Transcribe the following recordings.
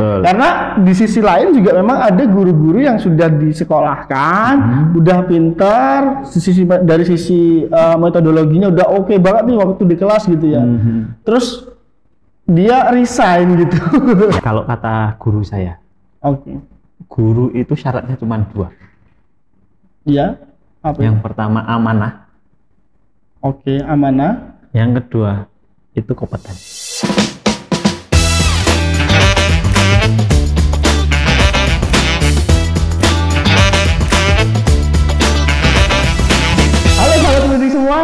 Betul. Karena di sisi lain juga memang ada guru-guru yang sudah disekolahkan, udah pinter, dari sisi metodologinya udah oke banget nih waktu di kelas gitu ya. Terus dia resign gitu. Kalau kata guru saya, guru itu syaratnya cuma 2. Iya. Apa yang pertama amanah. Amanah. Yang kedua itu kompeten. Halo sahabat pendidik semua,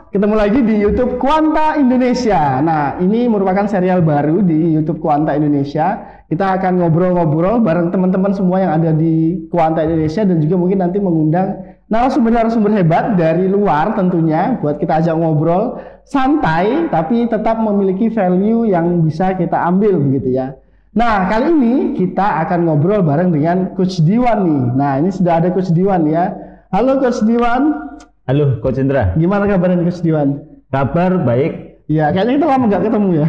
ketemu lagi di YouTube Quanta Indonesia. Nah, ini merupakan serial baru di YouTube Quanta Indonesia. Kita akan ngobrol-ngobrol bareng teman-teman semua yang ada di Quanta Indonesia dan juga mungkin nanti mengundang narasumber-narasumber hebat dari luar tentunya buat kita ajak ngobrol santai tapi tetap memiliki value yang bisa kita ambil begitu ya. Nah, kali ini kita akan ngobrol bareng dengan Coach Diwan nih. Nah, ini sudah ada Coach Diwan ya. Halo Coach Diwan. Halo Coach Indra. Gimana kabarnya Coach Diwan? Kabar baik. Ya, kayaknya kita lama nggak ketemu ya.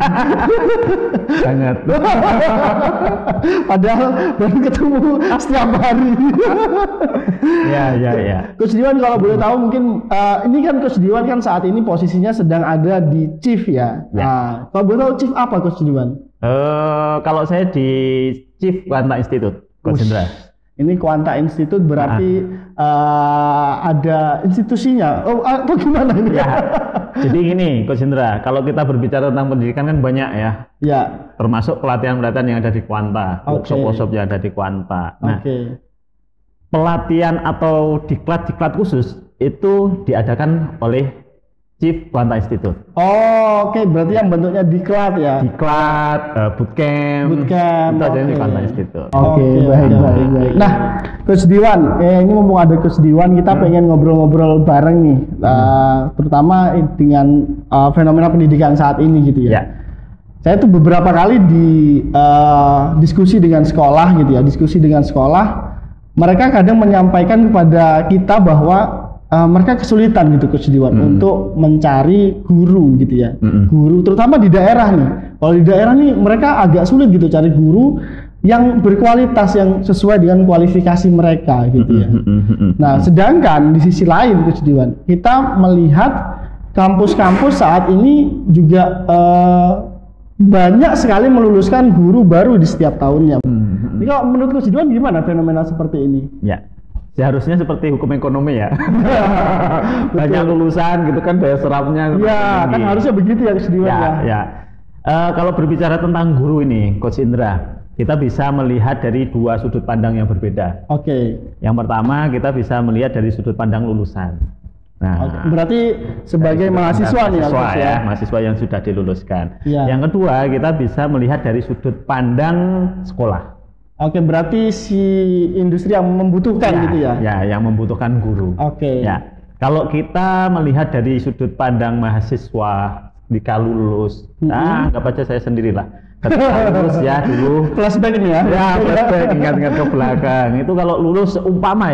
Sangat. Padahal baru ketemu setiap hari. Ya. Coach Diwan kalau boleh tahu mungkin ini kan Coach Diwan kan saat ini posisinya sedang ada di Chief ya. Nah, kalau boleh tahu Chief apa Coach Diwan? Kalau saya di Chief Quanta Institute, Coach Indra. Ini Quanta Institute berarti ada institusinya. Oh, apa gimana ini? Ya. Jadi gini, Coach Indra, kalau kita berbicara tentang pendidikan kan banyak ya. Ya. Termasuk pelatihan-pelatihan yang ada di Quanta, workshop-workshop yang ada di Quanta. Nah, pelatihan atau diklat khusus itu diadakan oleh Chief Quanta Institute. Berarti yang bentuknya diklat ya? Diklat, bootcamp. Itu ada di Quanta Institute. Baik. Nah, Coach Diwan, ini mumpung ada Coach Diwan, kita pengen ngobrol-ngobrol bareng nih, terutama dengan fenomena pendidikan saat ini gitu ya. Saya tuh beberapa kali diskusi dengan sekolah gitu ya, mereka kadang menyampaikan kepada kita bahwa mereka kesulitan gitu Coach Diwan untuk mencari guru gitu ya. Guru terutama di daerah nih. Kalau di daerah nih mereka agak sulit gitu cari guru yang berkualitas, yang sesuai dengan kualifikasi mereka gitu ya. Nah, sedangkan di sisi lain Coach Diwan, kita melihat kampus-kampus saat ini juga banyak sekali meluluskan guru baru di setiap tahunnya. Jadi kalau menurut Coach Diwan gimana fenomena seperti ini? Ya. Seharusnya seperti hukum ekonomi ya. Banyak lulusan gitu kan daya serapnya. Iya, kan harusnya begitu ya Coach Diwan ya. Kalau berbicara tentang guru ini, Coach Indra, kita bisa melihat dari 2 sudut pandang yang berbeda. Yang pertama kita bisa melihat dari sudut pandang lulusan. Nah, berarti sebagai mahasiswa nih ya, mahasiswa yang sudah diluluskan. Yang kedua kita bisa melihat dari sudut pandang sekolah. Berarti si industri yang membutuhkan gitu ya? Ya, yang membutuhkan guru. Ya, kalau kita melihat dari sudut pandang mahasiswa ketika lulus, anggap aja saya sendirilah. Ketika lulus ya dulu. Flashback ini ya? Ya, flashback, ingat-ingat ke belakang. Itu kalau lulus seumpama.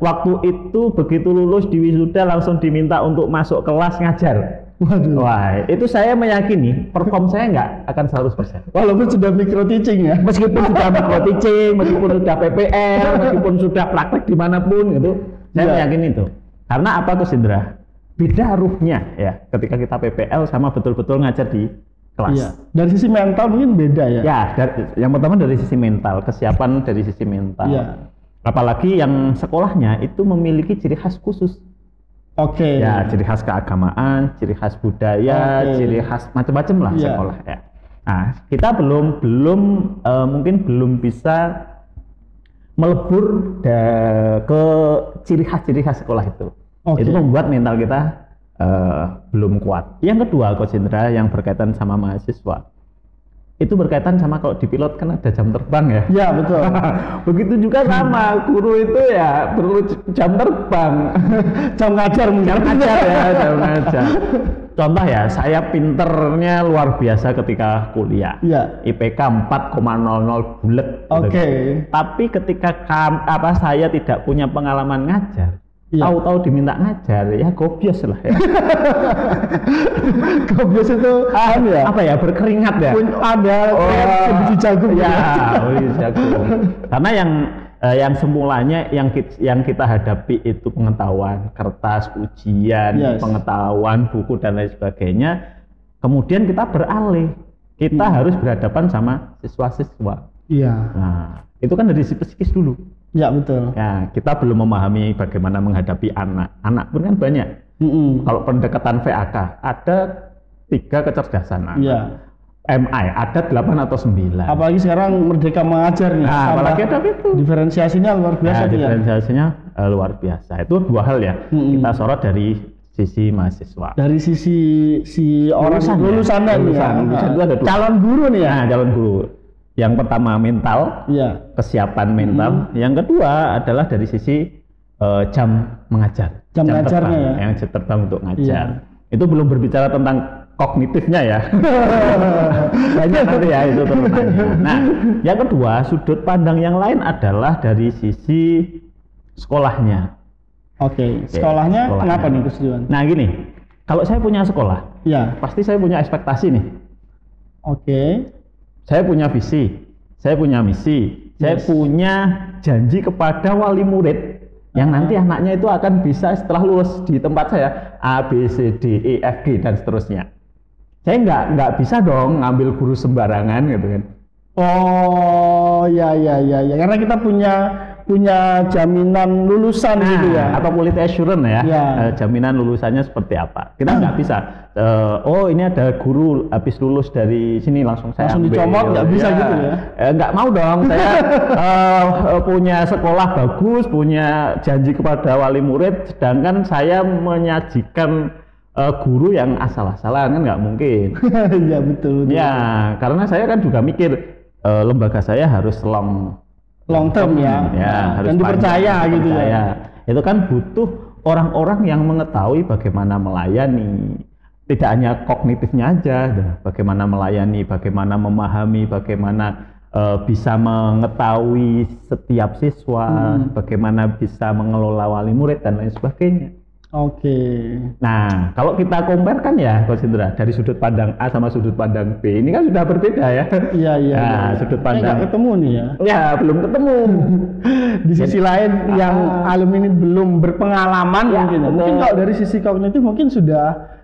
Waktu itu begitu lulus di wisuda langsung diminta untuk masuk kelas ngajar. Waduh. Wah, itu saya meyakini perform saya nggak akan 100%. Walaupun sudah micro teaching ya? Meskipun sudah micro teaching, meskipun sudah PPL, meskipun sudah praktek dimanapun gitu, saya meyakini itu. Karena apa tuh Indra? Beda ruhnya ya ketika kita PPL sama betul-betul ngajar di kelas. Iya. Dari sisi mental mungkin beda ya? Ya, yang pertama dari sisi mental, kesiapan dari sisi mental. Iya. Apalagi yang sekolahnya itu memiliki ciri khas khusus. Ya, ciri khas keagamaan, ciri khas budaya, ciri khas macam-macam lah sekolah ya. Nah, kita mungkin belum bisa melebur ke ciri khas sekolah itu. Itu membuat mental kita belum kuat. Yang kedua, Coach Indra, yang berkaitan sama mahasiswa. Itu berkaitan sama kalau di pilot kan ada jam terbang ya. Iya, betul. Begitu juga sama guru itu ya perlu jam terbang. Jam ngajar mungkin. Jam ngajar. Contoh ya, saya pinternya luar biasa ketika kuliah. Iya. IPK 4,00 bulet. Tapi ketika saya tidak punya pengalaman ngajar, tahu-tahu diminta ngajar ya gobios lah ya. Gobios itu apa ya, berkeringat ya. Ada biji jagung ya. Biji jagung. Karena yang semulanya yang kita hadapi itu pengetahuan kertas, ujian, pengetahuan buku dan lain sebagainya. Kemudian kita beralih, kita harus berhadapan sama siswa-siswa. Iya. Nah, itu kan dari sisi psikis dulu. Ya betul. Ya, kita belum memahami bagaimana menghadapi anak. Anak pun kan banyak. Kalau pendekatan VAK ada 3 kecerdasan anak. Iya. MI ada 8 atau 9. Apalagi sekarang Merdeka Mengajar nih. Nah, apalagi ada itu. Diferensiasinya luar biasa. Nah, diferensiasinya luar biasa. Itu 2 hal ya. Kita sorot dari sisi mahasiswa. Dari sisi si orang lulusannya lulusan itu ada 2. Calon guru nih ya. Nah, calon guru. Yang pertama mental, kesiapan mental. Yang kedua adalah dari sisi jam mengajar. Jam mengajarnya ya. Yang terbang untuk ngajar. Itu belum berbicara tentang kognitifnya ya. Banyak nanti ya itu turunannya. Nah, yang kedua sudut pandang yang lain adalah dari sisi sekolahnya. Oke, sekolahnya kenapa nih Gus Juan? Nah gini, kalau saya punya sekolah, pasti saya punya ekspektasi nih. Oke. Saya punya visi, saya punya misi, saya punya janji kepada wali murid yang nanti anaknya itu akan bisa setelah lulus di tempat saya A, B, C, D, E, F, G dan seterusnya. Saya nggak bisa dong ngambil guru sembarangan gitu kan. Oh ya, karena kita punya jaminan lulusan gitu ya, atau quality assurance ya. Jaminan lulusannya seperti apa. Kita nggak bisa ini ada guru habis lulus dari sini langsung saya ambil, dicomot, nggak bisa gitu ya. Nggak mau dong saya punya sekolah bagus, punya janji kepada wali murid, sedangkan saya menyajikan guru yang asal-asalan, kan nggak mungkin. Iya betul. Ya, karena saya kan juga mikir lembaga saya harus long term ya harus dan dipercaya gitu ya. Itu kan butuh orang-orang yang mengetahui bagaimana melayani, tidak hanya kognitifnya aja, bagaimana melayani, bagaimana memahami, bagaimana bisa mengetahui setiap siswa, bagaimana bisa mengelola wali murid dan lain sebagainya. Oke. Nah, kalau kita compare kan ya, Coach Indra, dari sudut pandang A sama sudut pandang B, ini kan sudah berbeda ya. Iya. Nah, sudut pandang nggak ketemu nih ya. Ya, belum ketemu. Di sisi lain yang alumni ini belum berpengalaman mungkin. Mungkin kalau dari sisi kognitif mungkin sudah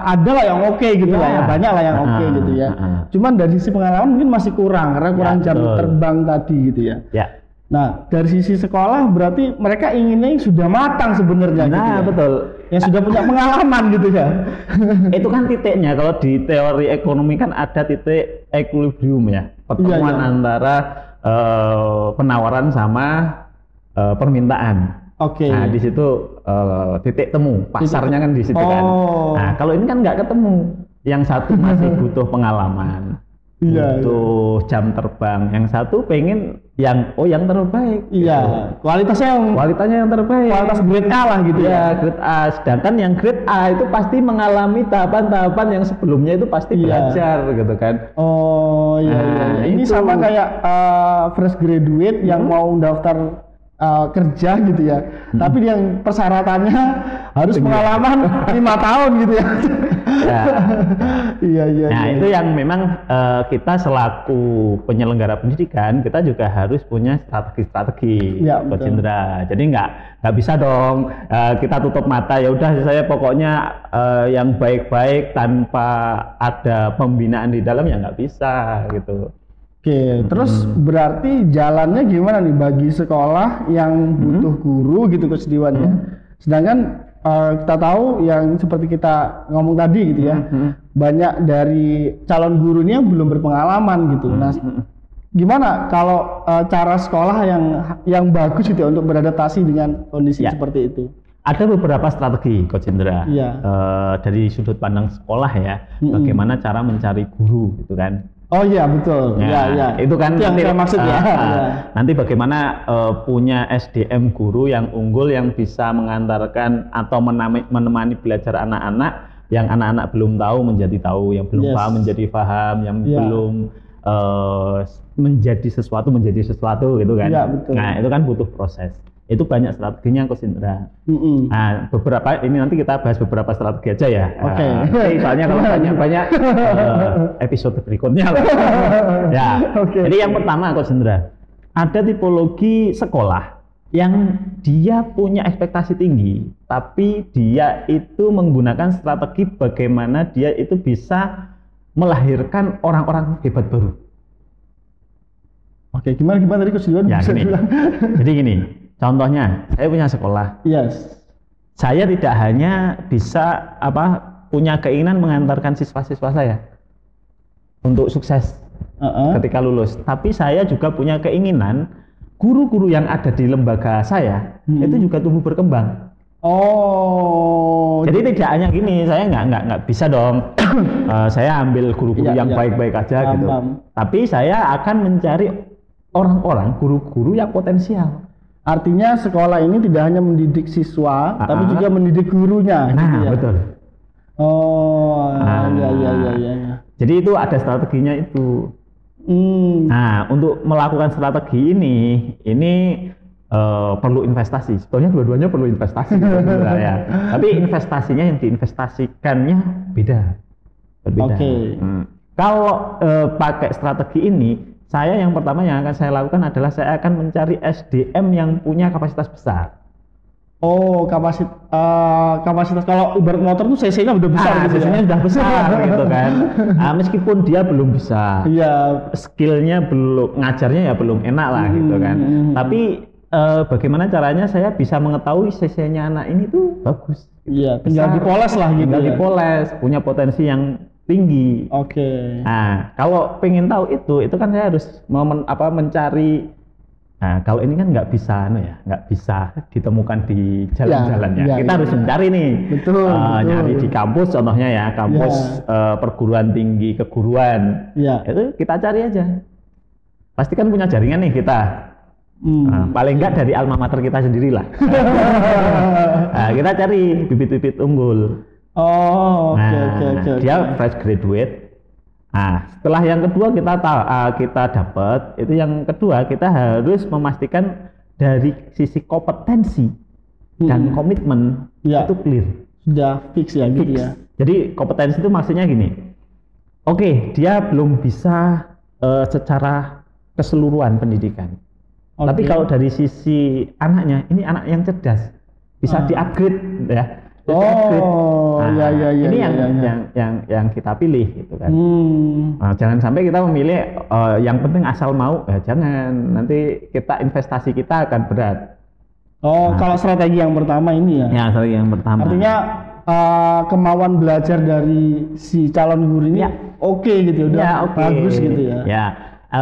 ada lah yang oke gitu lah ya, banyak lah yang oke gitu ya. Cuman dari sisi pengalaman mungkin masih kurang karena kurang jam terbang tadi gitu ya. Nah, dari sisi sekolah berarti mereka inginnya yang sudah matang sebenarnya. Nah, gitu ya? Betul. Yang sudah punya pengalaman gitu ya. Itu kan titiknya, kalau di teori ekonomi kan ada titik equilibrium ya. Pertemuan antara penawaran sama permintaan. Oke. Nah, di situ titik temu, pasarnya kan di situ kan. Nah, kalau ini kan nggak ketemu. Yang satu masih butuh pengalaman. Butuh jam terbang, yang satu pengen yang terbaik. Iya, gitu. Kualitasnya yang terbaik. Kualitas grade A lah gitu ya. Grade A. Sedangkan yang grade A itu pasti mengalami tahapan-tahapan yang sebelumnya itu pasti belajar gitu kan. Oh iya. Ini itu sama kayak fresh graduate yang mau daftar kerja gitu ya. Tapi yang persyaratannya harus pengalaman 5 tahun gitu ya. Iya. Nah, itu yang memang kita selaku penyelenggara pendidikan, kita juga harus punya strategi, Coach Indra. Jadi nggak bisa dong kita tutup mata, ya udah saya pokoknya yang baik-baik tanpa ada pembinaan di dalam, ya nggak bisa gitu. Oke, terus berarti jalannya gimana nih bagi sekolah yang butuh guru gitu Coach Diwan ya? Sedangkan kita tahu yang seperti kita ngomong tadi gitu ya, banyak dari calon gurunya belum berpengalaman gitu. Nah, gimana kalau cara sekolah yang bagus gitu ya untuk beradaptasi dengan kondisi seperti itu? Ada beberapa strategi, Coach Indra, dari sudut pandang sekolah ya, bagaimana cara mencari guru gitu kan. Oh iya betul, Itu kan yang saya maksud ya. Nanti bagaimana punya SDM guru yang unggul yang bisa mengantarkan atau menemani belajar anak-anak, yang anak-anak belum tahu menjadi tahu, yang belum paham menjadi paham, yang belum menjadi sesuatu gitu kan. Betul. Nah, itu kan butuh proses. Itu banyak strateginya Coach Indra. Nah, beberapa ini nanti kita bahas beberapa strategi aja ya. Oke. Soalnya kalau banyak episode berikutnya lah. Ya. Jadi yang pertama Coach Indra, ada tipologi sekolah yang dia punya ekspektasi tinggi, tapi dia itu menggunakan strategi bagaimana dia itu bisa melahirkan orang-orang hebat baru. Oke, gimana tadi Coach Indra? Ya, jadi gini. Contohnya, saya punya sekolah. Yes. Saya tidak hanya bisa punya keinginan mengantarkan siswa-siswa saya untuk sukses ketika lulus, tapi saya juga punya keinginan guru-guru yang ada di lembaga saya itu juga tumbuh berkembang. Oh. Jadi tidak hanya gini, saya nggak bisa dong. Saya ambil guru-guru yang baik-baik aja gitu. Tapi saya akan mencari orang-orang guru-guru yang potensial. Artinya sekolah ini tidak hanya mendidik siswa, tapi juga mendidik gurunya. Nah, gitu ya? Betul. Oh, iya. Jadi itu ada strateginya itu. Nah, untuk melakukan strategi ini perlu investasi. Sebetulnya dua-duanya perlu investasi. Ya. Tapi investasinya yang diinvestasikannya berbeda. Oke. Kalau pakai strategi ini, saya yang pertama yang akan saya lakukan adalah saya akan mencari SDM yang punya kapasitas besar. Oh, kapasitas kalau ibarat motor tuh CC-nya udah besar gitu. CC-nya sudah besar gitu kan. Meskipun dia belum bisa. Iya. Skillnya belum, ngajarnya ya belum enak lah gitu kan. Tapi bagaimana caranya saya bisa mengetahui CC-nya anak ini tuh bagus. Iya, tinggal dipoles lah gitu. Tinggal dipoles, punya potensi yang tinggi. Oke. Nah, kalau pengen tahu itu kan saya harus mencari. Nah, kalau ini kan nggak bisa ditemukan di jalan-jalan ya. Kita harus mencari nih. Betul. Nyari di kampus, contohnya ya, kampus perguruan tinggi keguruan. Iya. Itu kita cari aja. Pasti kan punya jaringan nih kita. Paling nggak dari alma mater kita sendirilah. Nah, kita cari bibit-bibit unggul. Oh, oke. Dia fresh graduate. Nah, setelah yang kedua kita dapat, itu yang kedua kita harus memastikan dari sisi kompetensi dan komitmen itu clear. Sudah fix ya gitu ya. Jadi kompetensi itu maksudnya gini. Oke, dia belum bisa secara keseluruhan pendidikan. Tapi kalau dari sisi anaknya, ini anak yang cerdas, bisa di-upgrade ya. Ini yang kita pilih gitu kan. Jangan sampai kita memilih yang penting asal mau, jangan, nanti investasi kita akan berat. Kalau strategi yang pertama ini ya. Ya, strategi yang pertama. Artinya kemauan belajar dari si calon guru ini oke gitu, udah bagus gitu ya. Ya,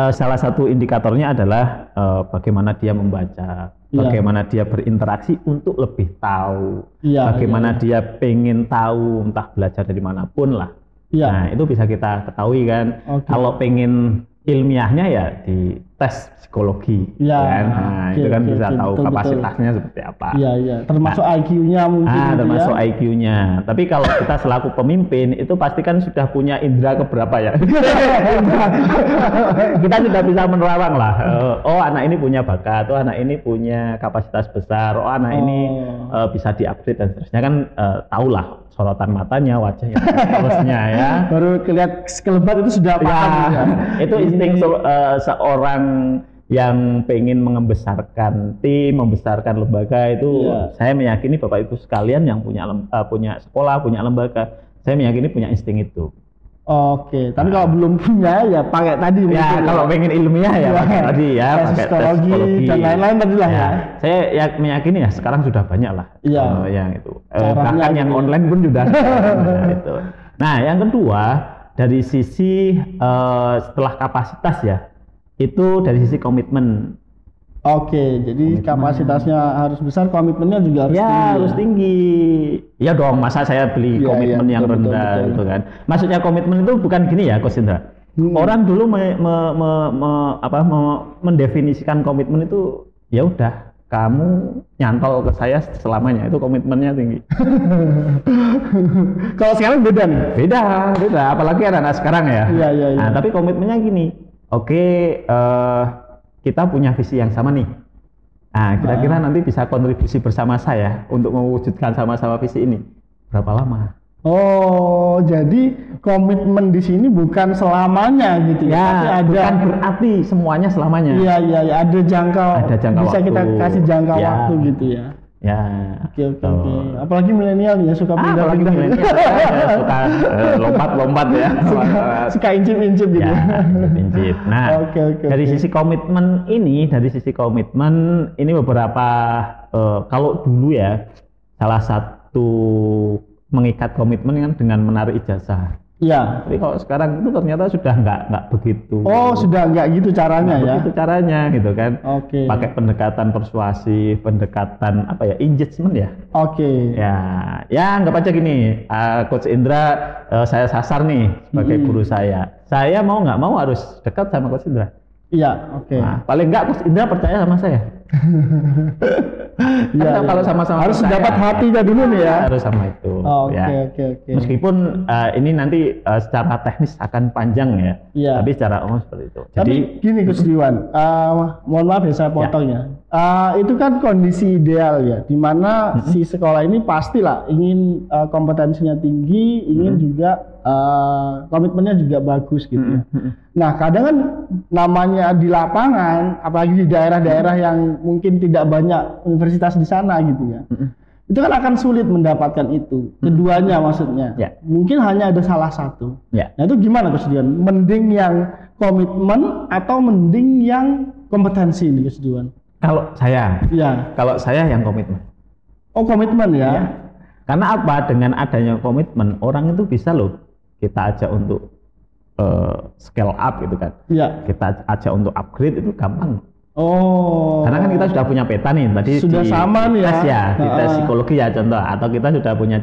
salah satu indikatornya adalah bagaimana dia membaca. Bagaimana dia berinteraksi untuk lebih tahu, bagaimana dia pengen tahu, entah belajar dari manapun lah. Nah, itu bisa kita ketahui kan. Kalau pengen ilmiahnya ya di tes psikologi, kan. Nah, itu kan bisa tahu kapasitasnya seperti apa. Termasuk IQ-nya mungkin. Termasuk IQ-nya. Tapi kalau kita selaku pemimpin itu pasti kan sudah punya indera keberapa ya. Kita sudah bisa menerawang lah. Oh, anak ini punya bakat, oh anak ini punya kapasitas besar, oh anak ini bisa di-upgrade dan seterusnya kan, tahulah sorotan matanya, wajahnya, terusnya ya. Baru kelihatan sekelebat itu sudah paham ya. Itu insting seorang yang pengen membesarkan tim, membesarkan lembaga itu. Saya meyakini Bapak Ibu sekalian yang punya sekolah, punya lembaga, saya meyakini punya insting itu. Oke, tapi kalau belum punya ya pakai tadi. Ya, kalau pengen ilmiah ya pakai tadi ya, pakai psikologi dan lain-lain tadi lah ya. Saya meyakini ya sekarang sudah banyak lah yang itu. Bahkan yang gitu. online pun sudah. Itu. Nah, yang kedua dari sisi setelah kapasitas ya, itu dari sisi komitmen. Oke, jadi kapasitasnya harus besar, komitmennya juga harus tinggi. Harus tinggi. Ya dong, masa saya beli komitmen yang rendah gitu kan. Maksudnya komitmen itu bukan gini ya, Coach Indra. Orang dulu mendefinisikan komitmen itu ya udah, kamu nyantol ke saya selamanya, itu komitmennya tinggi. Kalau sekarang beda nih? Beda, apalagi anak-anak sekarang ya. Iya. Nah, tapi komitmennya gini. Oke, kita punya visi yang sama nih. Nah, kira-kira nanti bisa kontribusi bersama saya untuk mewujudkan sama-sama visi ini. Berapa lama? Oh, jadi komitmen di sini bukan selamanya gitu ya? Tapi ada, bukan berarti semuanya selamanya. Iya, ada jangka bisa waktu. Kita kasih jangka waktu gitu ya. Ya. Oke. Apalagi milenial nih ya, suka pindah-pindah. Suka lompat-lompat ya. Suka incip-incip gitu. Ya, incip. Nah, dari sisi komitmen ini beberapa kalau dulu ya salah satu mengikat komitmen kan dengan menarik ijazah. Iya. Tapi kalau sekarang itu ternyata sudah nggak begitu. Oh, sudah nggak gitu caranya ya? Begitu caranya gitu kan. Oke. Pakai pendekatan persuasif, pendekatan engagement ya. Oke. Ya anggap aja gini, Coach Indra saya sasar nih sebagai guru saya. Saya mau nggak mau harus dekat sama Coach Indra. Iya, oke. Nah, paling nggak Coach Indra percaya sama saya. Kalau sama-sama harus dapat hatinya dulu nih ya. Harus sama itu. Oke. Meskipun ini nanti secara teknis akan panjang ya. Iya. Tapi secara umum seperti itu. Tapi gini Coach Diwan, mohon maaf ya saya potong ya. Itu kan kondisi ideal ya, di mana si sekolah ini pastilah ingin kompetensinya tinggi, ingin juga komitmennya juga bagus gitu ya. Nah, kadang kan namanya di lapangan, apalagi di daerah-daerah yang mungkin tidak banyak universitas di sana gitu ya. Itu kan akan sulit mendapatkan itu. Keduanya maksudnya. Mungkin hanya ada salah satu. Nah, itu gimana Coach Diwan? Mending yang komitmen atau mending yang kompetensi nih Coach Diwan? Kalau saya yang komitmen. Oh, komitmen ya. Karena apa? Dengan adanya komitmen, orang itu bisa loh kita ajak untuk scale up gitu kan. Kita ajak untuk upgrade itu gampang. Oh. Karena kan kita sudah punya peta nih tadi sudah sama nih ya. Di tes psikologi ya contoh, atau kita sudah punya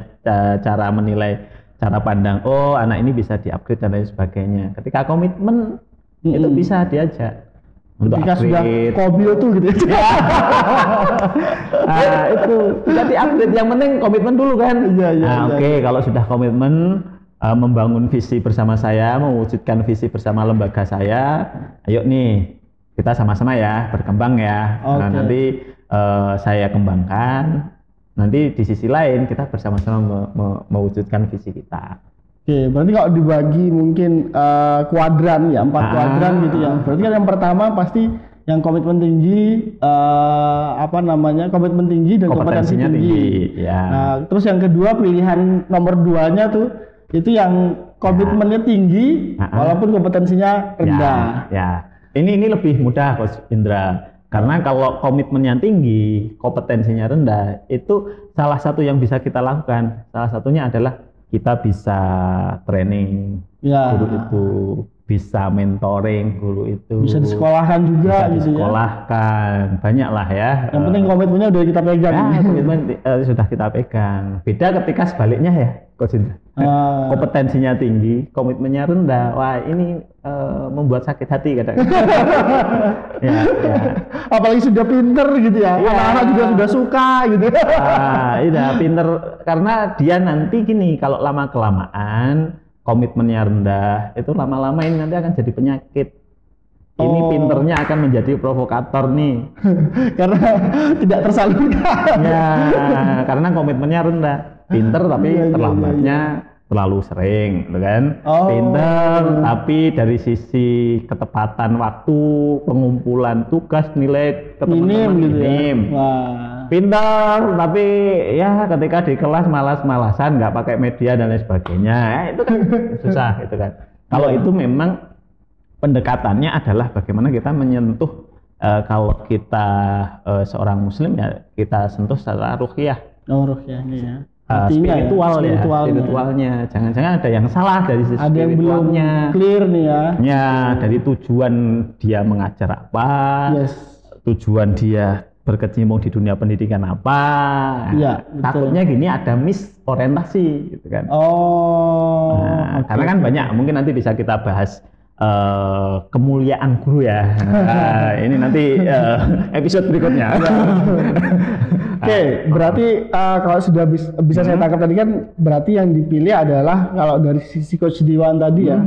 cara menilai, cara pandang. Oh, anak ini bisa di-upgrade dan lain sebagainya. Ketika komitmen itu bisa diajak untuk ketika upgrade. Sudah kobil tuh gitu ya. Nah, itu sudah di-upgrade, yang penting komitmen dulu kan. Oke, kalau sudah komitmen membangun visi bersama saya, mewujudkan visi bersama lembaga saya, ayo nih kita sama-sama ya berkembang ya. Nah, nanti saya kembangkan, nanti di sisi lain kita bersama-sama mewujudkan visi kita. Oke, berarti kalau dibagi mungkin kuadran ya, 4 kuadran gitu ya. Berarti kan yang pertama pasti yang komitmen tinggi, komitmen tinggi dan kompetensi tinggi. Nah, terus yang kedua pilihan nomor 2-nya tuh itu yang komitmennya tinggi walaupun kompetensinya rendah. Ini lebih mudah Coach Indra, karena kalau komitmennya tinggi, kompetensinya rendah, itu salah satu yang bisa kita lakukan. Salah satunya adalah kita bisa training guru itu, bisa mentoring guru itu, bisa disekolahkan juga, bisa disekolahkan, banyak lah ya. Yang penting komitmennya udah kita pegang. Komitmen sudah kita pegang. Beda ketika sebaliknya ya, Coach Indra. Kompetensinya tinggi, komitmennya rendah. Wah, ini membuat sakit hati kadang. Apalagi sudah pinter gitu ya. Anak-anak juga sudah suka gitu. Iya, pinter karena dia nanti gini, kalau lama kelamaan komitmennya rendah, itu lama-lama ini nanti akan jadi penyakit. Ini pinternya akan menjadi provokator nih. Karena tidak tersalurkan. Karena komitmennya rendah. Pinter tapi terlambatnya terlalu sering, gitu kan? Pinter tapi dari sisi ketepatan waktu, pengumpulan tugas, nilai ke teman-teman minim. Pinter tapi ya ketika di kelas malas-malasan, nggak pakai media dan lain sebagainya, itu kan susah, gitu kan? Kalau itu memang pendekatannya adalah bagaimana kita menyentuh, kalau kita seorang muslim ya kita sentuh secara ruhiyah. Ruhiyahnya ya. Spiritualnya. Jangan-jangan ada yang salah dari sisi spiritualnya. Yang belum clear nih ya. Dari tujuan dia mengajar apa, tujuan dia berkecimpung di dunia pendidikan apa. Takutnya gini ada misorientasi, gitu kan. Karena kan banyak, mungkin nanti bisa kita bahas kemuliaan guru ya. Ini nanti episode berikutnya. Berarti kalau sudah bisa saya tangkap tadi kan berarti yang dipilih adalah kalau dari sisi Coach Diwan tadi ya,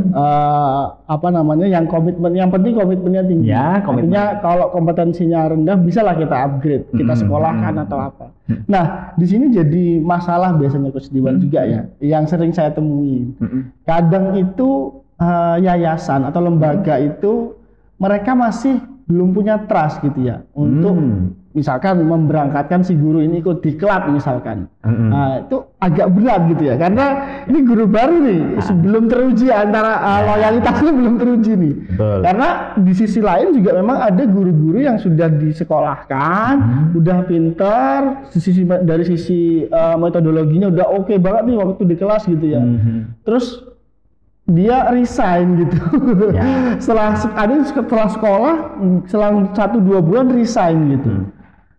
yang komitmen, yang penting komitmennya tinggi. Ya, artinya kalau kompetensinya rendah bisalah kita upgrade, kita sekolahkan atau apa. Nah, di sini jadi masalah biasanya Coach Diwan juga ya, yang sering saya temui. Kadang itu yayasan atau lembaga itu mereka masih belum punya trust gitu ya untuk misalkan memberangkatkan si guru ini ikut diklat misalkan. Nah, itu agak berat gitu ya karena ini guru baru nih, sebelum teruji antara loyalitasnya belum teruji nih. Betul. Karena di sisi lain juga memang ada guru-guru yang sudah disekolahkan, udah pinter, dari sisi metodologinya udah oke banget nih waktu di kelas gitu ya. Terus dia resign gitu. setelah sekolah selang 1-2 bulan resign gitu.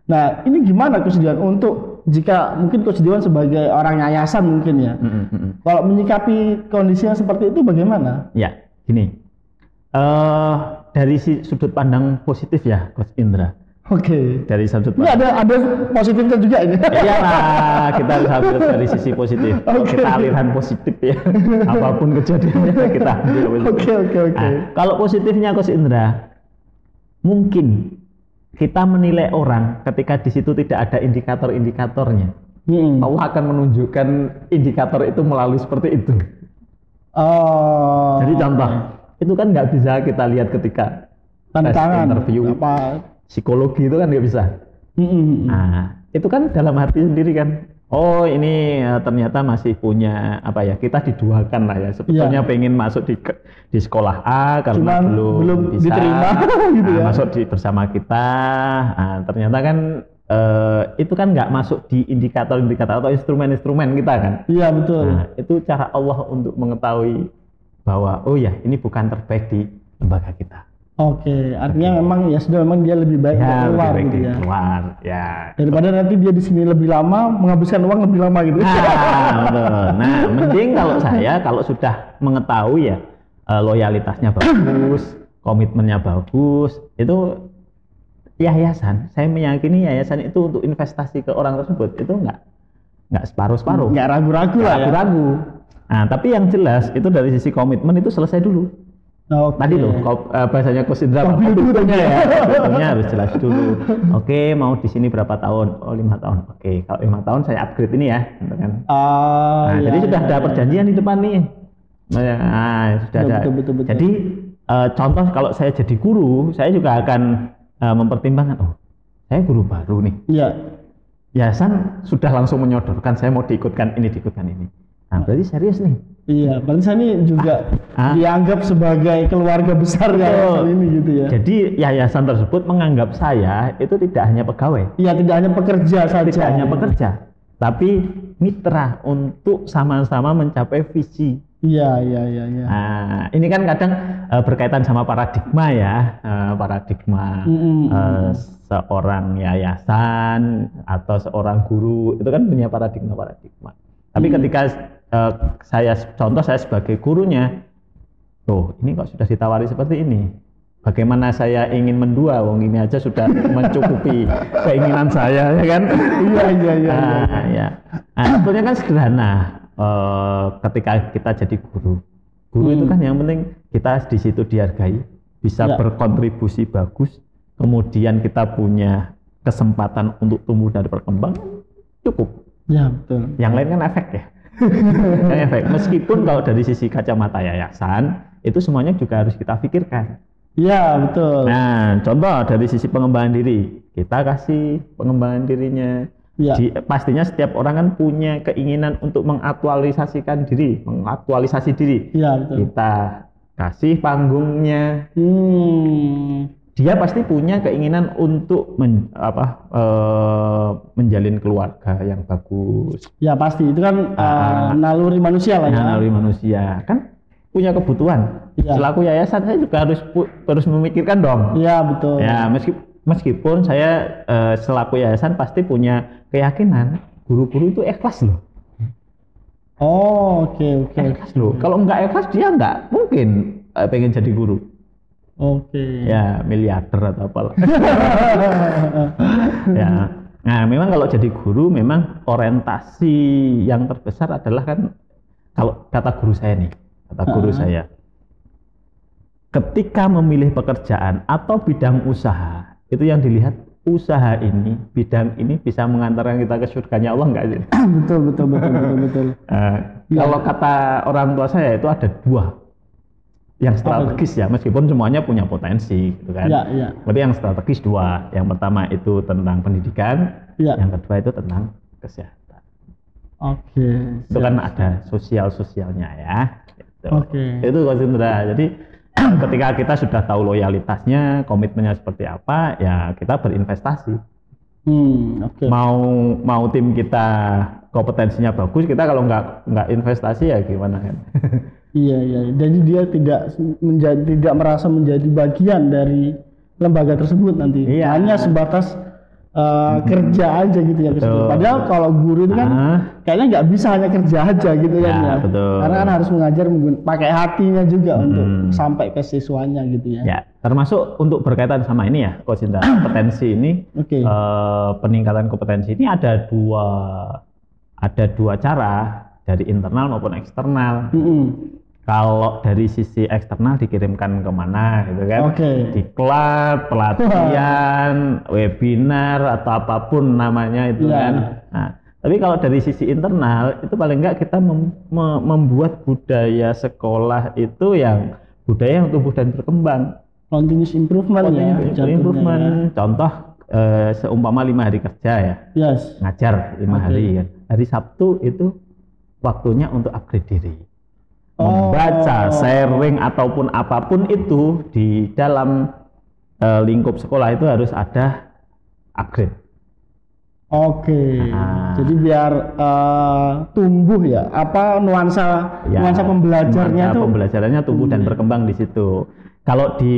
Nah, ini gimana Coach Diwan untuk jika mungkin Coach Diwan sebagai orang yayasan mungkin ya. Kalau menyikapi kondisi yang seperti itu bagaimana? Ya, gini. Dari sudut pandang positif ya Coach Indra. Dari sudut pandang. Ini ada positifnya juga ini. Iyalah, kita harus ambil dari sisi positif. Kita aliran positif ya. Apapun kejadiannya kita ambil. Nah, kalau positifnya Coach Indra, mungkin kita menilai orang ketika di situ tidak ada indikator-indikatornya. Allah akan menunjukkan indikator itu melalui seperti itu. Jadi contoh, itu kan nggak bisa kita lihat ketika tes interview. Psikologi itu kan nggak bisa. Nah, itu kan dalam hati sendiri kan. Oh, ini ternyata masih punya kita diduakan lah ya. Sebetulnya pengen masuk di sekolah A karena belum bisa diterima gitu ya. Masuk bersama kita. Nah, ternyata kan itu kan nggak masuk di indikator-indikator atau instrumen-instrumen kita kan. Iya, betul. Nah, itu cara Allah untuk mengetahui bahwa oh ya, ini bukan terbaik di lembaga kita. Artinya memang ya sudah memang dia lebih baik keluar gitu ya. Keluar, ya. Daripada nanti dia di sini lebih lama menghabiskan uang lebih lama gitu. Nah, mending kalau sudah mengetahui ya loyalitasnya bagus, komitmennya bagus, itu yayasan. Saya meyakini yayasan itu untuk investasi ke orang tersebut itu nggak separuh-separuh. Nggak ragu-ragu lah. Ragu-ragu. Nah, tapi yang jelas itu dari sisi komitmen itu selesai dulu. Tadi loh, bahasanya Coach Indra, komitmennya ya, komitmennya harus jelas dulu. Mau di sini berapa tahun? 5 tahun. Kalau 5 tahun saya upgrade ini ya, gitu kan. Jadi sudah ada perjanjian di depan nih. Sudah ada. Betul. Jadi contoh kalau saya jadi guru, saya juga akan mempertimbangkan, saya guru baru nih. Iya. Yayasan sudah langsung menyodorkan saya mau diikutkan ini. Nah, berarti serius nih. Iya, berarti saya ini juga dianggap sebagai keluarga besar yayasan ini gitu ya. Jadi yayasan tersebut menganggap saya itu tidak hanya pegawai. Iya, tidak hanya pekerja saja. Tidak hanya pekerja, tapi mitra untuk sama-sama mencapai visi. Iya. Nah, ini kan kadang berkaitan sama paradigma ya, seorang yayasan atau seorang guru itu kan punya paradigma. Tapi ketika saya sebagai gurunya, ini kok sudah ditawari seperti ini. Bagaimana saya ingin mendua, ini aja sudah mencukupi keinginan saya, ya kan? Iya. Nah, sebetulnya kan sederhana. Ketika kita jadi guru itu kan yang penting kita di situ dihargai, bisa berkontribusi bagus, kemudian kita punya kesempatan untuk tumbuh dan berkembang, cukup. Ya, betul. Yang lain kan efek ya. Efek. Meskipun kalau dari sisi kacamata yayasan itu semuanya juga harus kita pikirkan. Iya, betul. Nah, contoh dari sisi pengembangan diri, kita kasih pengembangan dirinya. Ya. Pastinya setiap orang kan punya keinginan untuk mengaktualisasi diri. Iya, betul. Kita kasih panggungnya. Dia pasti punya keinginan untuk menjalin keluarga yang bagus. Ya pasti, itu kan naluri manusia lah ya. Naluri manusia kan punya kebutuhan. Ya. Selaku yayasan saya juga harus memikirkan dong. Iya, betul. Ya meskipun saya selaku yayasan pasti punya keyakinan guru-guru itu ikhlas loh. Oke. Ikhlas loh. Kalau nggak ikhlas dia nggak mungkin pengen jadi guru. Ya miliarder atau apalah. Ya. Nah, memang kalau jadi guru memang orientasi yang terbesar adalah kan, kalau kata guru saya nih, saya, ketika memilih pekerjaan atau bidang usaha, itu yang dilihat usaha ini, bidang ini bisa mengantarkan kita ke surganya Allah enggak sih? betul. Kalau kata orang tua saya itu ada dua yang strategis ya, meskipun semuanya punya potensi gitu kan. Tapi yang strategis dua. Yang pertama itu tentang pendidikan, yang kedua itu tentang kesehatan. Itu kan ada sosialnya ya. Gitu. Itu Coach Indra. Jadi ketika kita sudah tahu loyalitasnya, komitmennya seperti apa, ya kita berinvestasi. Mau tim kita kompetensinya bagus, kita kalau nggak investasi ya gimana kan? Iya. Jadi dia tidak merasa menjadi bagian dari lembaga tersebut nanti. Hanya sebatas kerja aja gitu ya. Padahal kalau guru itu kan kayaknya nggak bisa hanya kerja aja gitu kan ya. Karena kan harus mengajar pakai hatinya juga untuk sampai ke siswanya gitu ya. Ya, termasuk untuk berkaitan sama ini ya, Coach Indra, kompetensi ini, peningkatan kompetensi ini ada dua cara, dari internal maupun eksternal. Kalau dari sisi eksternal dikirimkan kemana gitu kan, diklat, pelatihan, webinar atau apapun namanya itu kan. Nah, tapi kalau dari sisi internal itu paling enggak kita membuat budaya sekolah itu yang budaya yang tumbuh dan berkembang. Continuous improvement ya. Contoh seumpama 5 hari kerja ya, ngajar 5 hari kan. Hari Sabtu itu waktunya untuk upgrade diri. Membaca, sharing ataupun apapun itu di dalam lingkup sekolah itu harus ada upgrade. Jadi biar tumbuh ya, nuansa pembelajarannya tumbuh dan berkembang di situ. Kalau di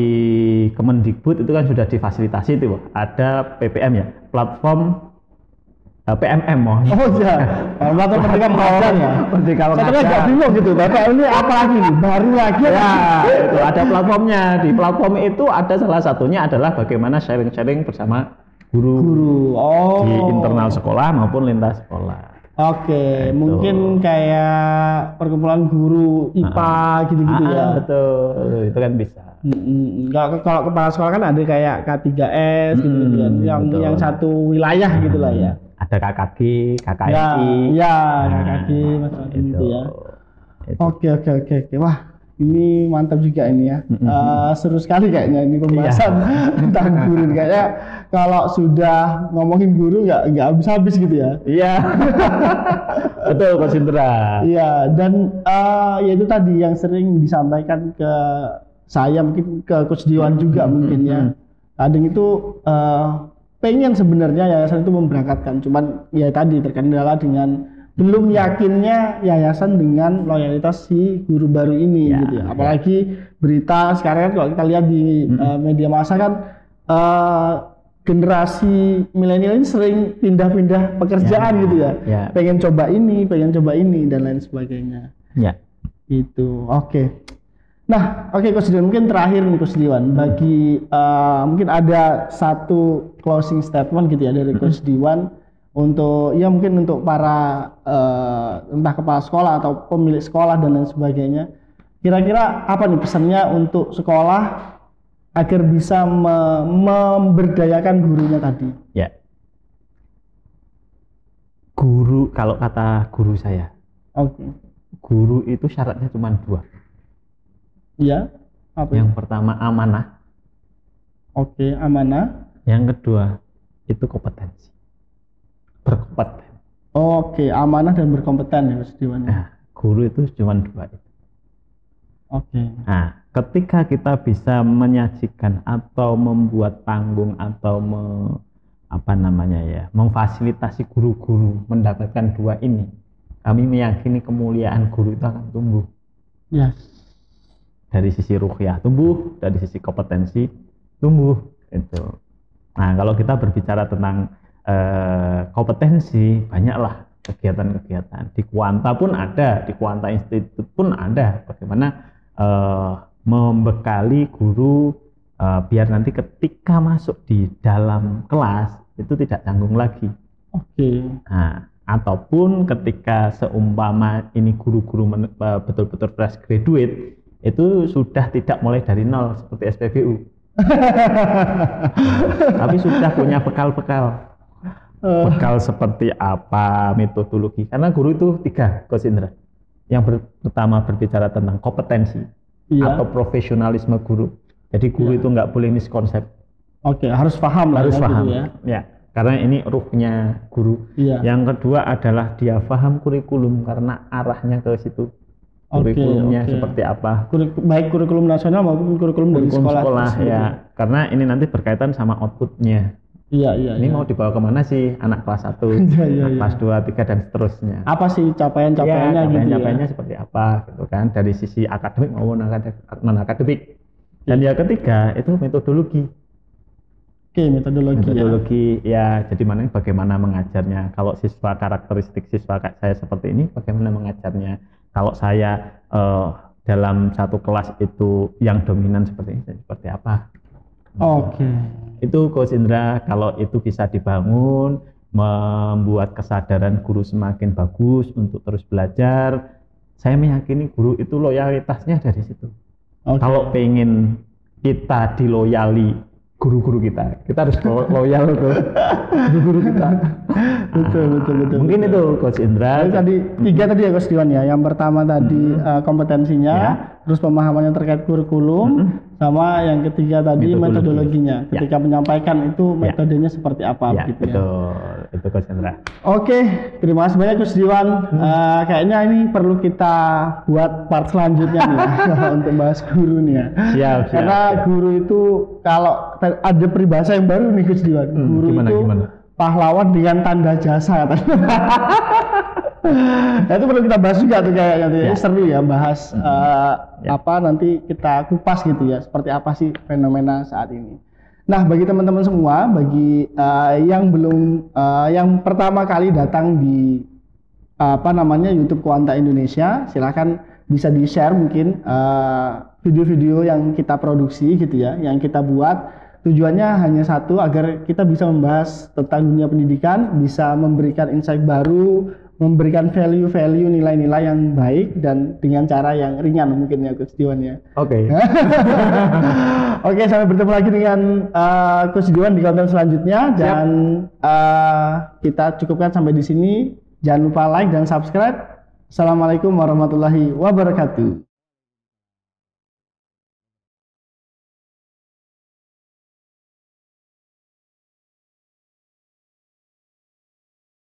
Kemendikbud itu kan sudah difasilitasi itu, ada PPM ya, platform PMM platform pendidikan mengajar ya. Saya agak bingung gitu, Bapak ini apa lagi nih? Baru lagi ya. Itu ada platformnya. Di platform itu ada salah satunya adalah bagaimana sharing bersama guru. Di internal sekolah maupun lintas sekolah. Mungkin kayak perkumpulan guru IPA gitu-gitu ya. Betul, itu kan bisa. Kalau kepala sekolah kan ada kayak K3S gitu kan, yang satu wilayah gitulah ya. Ada KKG, KKI. KKG macam-macam gitu ya. Oke. Wah, ini mantap juga ini ya. Seru sekali kayaknya ini pembahasan tentang guru. Kayaknya kalau sudah ngomongin guru nggak habis-habis gitu ya. Betul, Coach Indra. Dan ya itu tadi yang sering disampaikan ke saya, mungkin ke Coach Diwan juga mungkin ya. Kadang itu pengen sebenarnya yayasan itu memberangkatkan, cuman ya tadi terkendala dengan belum yakinnya yayasan dengan loyalitas si guru baru ini gitu ya. Apalagi berita sekarang kan kalau kita lihat di media massa kan generasi milenial ini sering pindah-pindah pekerjaan gitu ya. Pengen coba ini dan lain sebagainya. Itu. Nah, Coach Diwan, mungkin terakhir nih Coach Diwan, bagi mungkin ada satu closing statement gitu ya dari Coach Diwan untuk mungkin untuk para entah kepala sekolah atau pemilik sekolah dan lain sebagainya. Kira-kira apa nih pesannya untuk sekolah agar bisa memberdayakan gurunya tadi? Guru, kalau kata guru saya, guru itu syaratnya cuma 2. Yang pertama amanah. Amanah. Yang kedua itu kompetensi. Berkompeten. Amanah dan berkompeten ya Mas Diwan. Guru itu cuma 2 itu. Nah, ketika kita bisa menyajikan atau membuat panggung atau memfasilitasi guru-guru mendapatkan 2 ini, kami meyakini kemuliaan guru itu akan tumbuh. Dari sisi ruhiyah tumbuh, dari sisi kompetensi tumbuh itu. Nah, kalau kita berbicara tentang kompetensi, banyaklah kegiatan-kegiatan. Di Kuanta pun ada, di Kuanta Institute pun ada bagaimana membekali guru biar nanti ketika masuk di dalam kelas itu tidak canggung lagi. Oke. Nah, ataupun ketika seumpama ini guru-guru betul-betul fresh graduate, itu sudah tidak mulai dari nol seperti SPBU. Tapi sudah punya bekal-bekal. Bekal seperti apa, metodologi. Karena guru itu 3, Coach Indra. Yang pertama berbicara tentang kompetensi atau profesionalisme guru. Jadi guru itu nggak boleh miskonsep. Oke, harus paham lah. Harus paham. Gitu ya. Karena ini ruhnya guru. Yang kedua adalah dia paham kurikulum karena arahnya ke situ. Kurikulumnya seperti apa? Baik kurikulum nasional maupun kurikulum dari sekolah. Ya, karena ini nanti berkaitan sama outputnya. Ini mau dibawa kemana sih anak kelas 1, kelas 2, 3 dan seterusnya. Apa sih capaian-capaiannya gitu capaiannya seperti apa gitu kan, dari sisi akademik maupun non akademik. Dan yang ketiga itu metodologi. Oke, metodologi ya. Jadi bagaimana mengajarnya. Kalau siswa, karakteristik siswa saya seperti ini, bagaimana mengajarnya. Kalau saya dalam satu kelas itu yang dominan seperti ini, seperti apa. Oke. Itu Coach Indra, kalau itu bisa dibangun, membuat kesadaran guru semakin bagus untuk terus belajar, saya meyakini guru itu loyalitasnya dari situ. Kalau pengen kita diloyali guru-guru kita harus loyal ke guru-guru kita. Betul. Mungkin itu Coach Indra. Tadi 3 tadi ya Coach Diwan ya. Yang pertama tadi kompetensinya, terus pemahamannya terkait kurikulum, sama yang ketiga tadi metodologinya. Ketika menyampaikan itu metodenya seperti apa gitu ya. Betul. Itu Coach Indra. Oke, terima kasih banyak Coach Diwan. Kayaknya ini perlu kita buat part selanjutnya nih untuk bahas guru nih ya. Siap. Karena guru itu kalau ada peribahasa yang baru nih Coach Diwan. Guru gimana? Pahlawan dengan tanda jasa. Nah, itu perlu kita bahas juga tuh kayaknya seru ya bahas apa nanti kita kupas gitu ya, seperti apa sih fenomena saat ini. Nah, bagi teman-teman semua, bagi yang belum yang pertama kali datang di YouTube Quanta Indonesia, silakan bisa di-share mungkin video-video yang kita produksi gitu ya, yang kita buat. Tujuannya hanya satu, agar kita bisa membahas tentang dunia pendidikan, bisa memberikan insight baru, memberikan value-value, nilai-nilai yang baik dan dengan cara yang ringan mungkin ya Coach Diwan ya. Oke. Oke, sampai bertemu lagi dengan Coach Diwan di konten selanjutnya. Dan kita cukupkan sampai di sini. Jangan lupa like dan subscribe. Assalamualaikum warahmatullahi wabarakatuh.